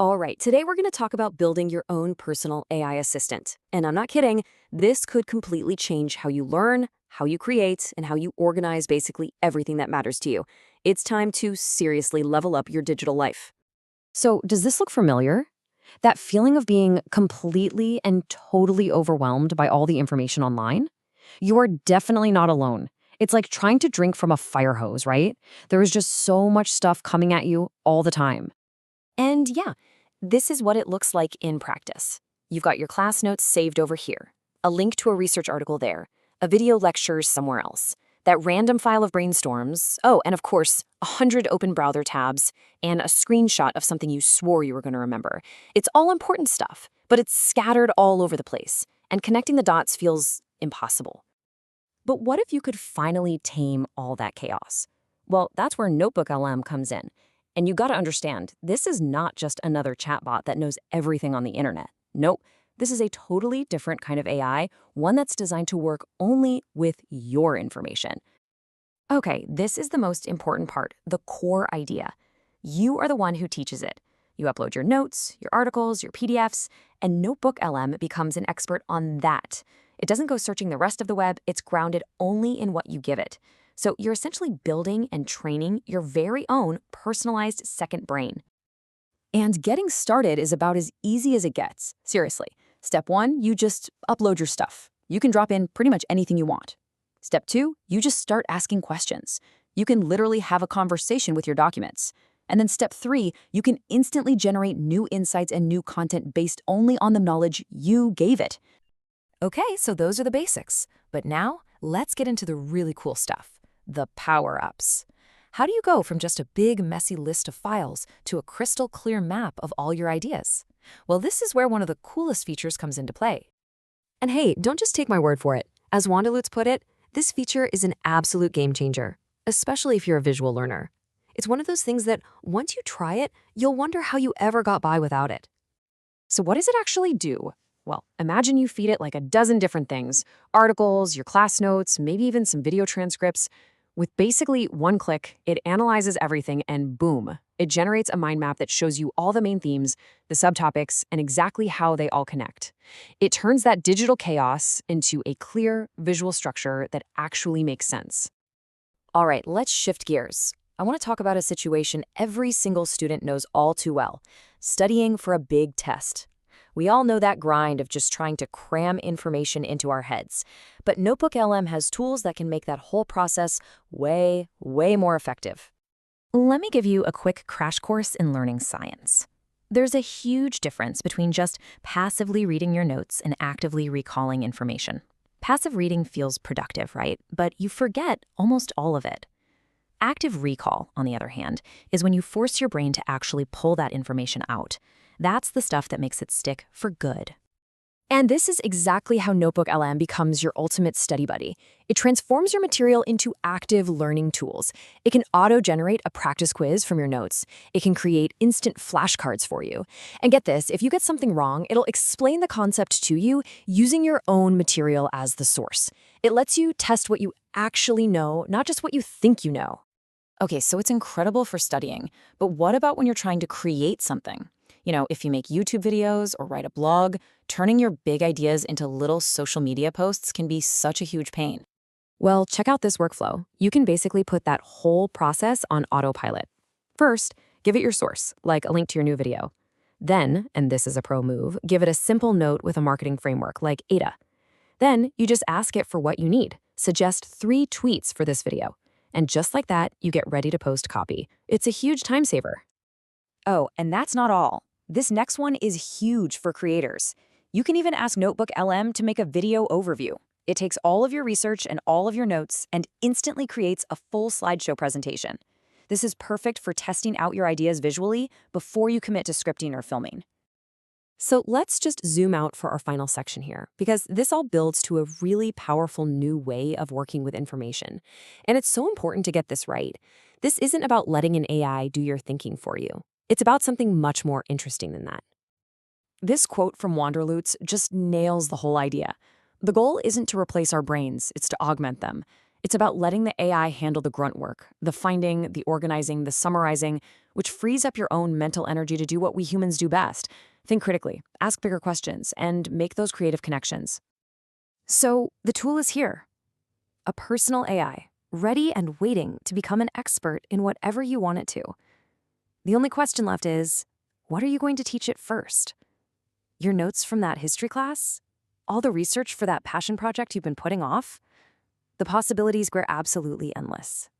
All right, today we're going to talk about building your own personal AI assistant. And I'm not kidding, this could completely change how you learn, how you create, and how you organize basically everything that matters to you. It's time to seriously level up your digital life. So, does this look familiar? That feeling of being completely and totally overwhelmed by all the information online? You are definitely not alone. It's like trying to drink from a fire hose, right? There is just so much stuff coming at you all the time. And yeah, this is what it looks like in practice. You've got your class notes saved over here, a link to a research article there, a video lecture somewhere else, that random file of brainstorms, oh, and of course, 100 open browser tabs, and a screenshot of something you swore you were going to remember. It's all important stuff, but it's scattered all over the place, and connecting the dots feels impossible. But what if you could finally tame all that chaos? Well, that's where NotebookLM comes in. And you gotta understand, this is not just another chatbot that knows everything on the internet. Nope, this is a totally different kind of AI, one that's designed to work only with your information. Okay, this is the most important part, the core idea. You are the one who teaches it. You upload your notes, your articles, your PDFs, and NotebookLM becomes an expert on that. It doesn't go searching the rest of the web, it's grounded only in what you give it. So you're essentially building and training your very own personalized second brain. And getting started is about as easy as it gets. Seriously. Step 1, you just upload your stuff. You can drop in pretty much anything you want. Step 2, you just start asking questions. You can literally have a conversation with your documents. And then step 3, you can instantly generate new insights and new content based only on the knowledge you gave it. Okay, so those are the basics. But now, let's get into the really cool stuff. The power-ups. How do you go from just a big, messy list of files to a crystal clear map of all your ideas? Well, this is where one of the coolest features comes into play. And hey, don't just take my word for it. As Wanderlutz put it, this feature is an absolute game changer, especially if you're a visual learner. It's one of those things that once you try it, you'll wonder how you ever got by without it. So what does it actually do? Well, imagine you feed it like a dozen different things, articles, your class notes, maybe even some video transcripts. With basically one click, it analyzes everything and boom, it generates a mind map that shows you all the main themes, the subtopics, and exactly how they all connect. It turns that digital chaos into a clear visual structure that actually makes sense. All right, let's shift gears. I want to talk about a situation every single student knows all too well, studying for a big test. We all know that grind of just trying to cram information into our heads. But NotebookLM has tools that can make that whole process way more effective. Let me give you a quick crash course in learning science. There's a huge difference between just passively reading your notes and actively recalling information. Passive reading feels productive, right? But you forget almost all of it. Active recall, on the other hand, is when you force your brain to actually pull that information out. That's the stuff that makes it stick for good. And this is exactly how NotebookLM becomes your ultimate study buddy. It transforms your material into active learning tools. It can auto-generate a practice quiz from your notes. It can create instant flashcards for you. And get this, if you get something wrong, it'll explain the concept to you using your own material as the source. It lets you test what you actually know, not just what you think you know. Okay, so it's incredible for studying, but what about when you're trying to create something? You know, if you make YouTube videos or write a blog, turning your big ideas into little social media posts can be such a huge pain. Well, check out this workflow. You can basically put that whole process on autopilot. First, give it your source, like a link to your new video. Then, and this is a pro move, give it a simple note with a marketing framework like Ada. Then, you just ask it for what you need. Suggest 3 tweets for this video. And just like that, you get ready to post copy. It's a huge time saver. Oh, and that's not all. This next one is huge for creators. You can even ask NotebookLM to make a video overview. It takes all of your research and all of your notes and instantly creates a full slideshow presentation. This is perfect for testing out your ideas visually before you commit to scripting or filming. So let's just zoom out for our final section here, because this all builds to a really powerful new way of working with information. And it's so important to get this right. This isn't about letting an AI do your thinking for you. It's about something much more interesting than that. This quote from Wanderlutz just nails the whole idea. The goal isn't to replace our brains, it's to augment them. It's about letting the AI handle the grunt work, the finding, the organizing, the summarizing, which frees up your own mental energy to do what we humans do best. Think critically, ask bigger questions, and make those creative connections. So the tool is here. A personal AI, ready and waiting to become an expert in whatever you want it to. The only question left is, what are you going to teach it first? Your notes from that history class? All the research for that passion project you've been putting off? The possibilities were absolutely endless.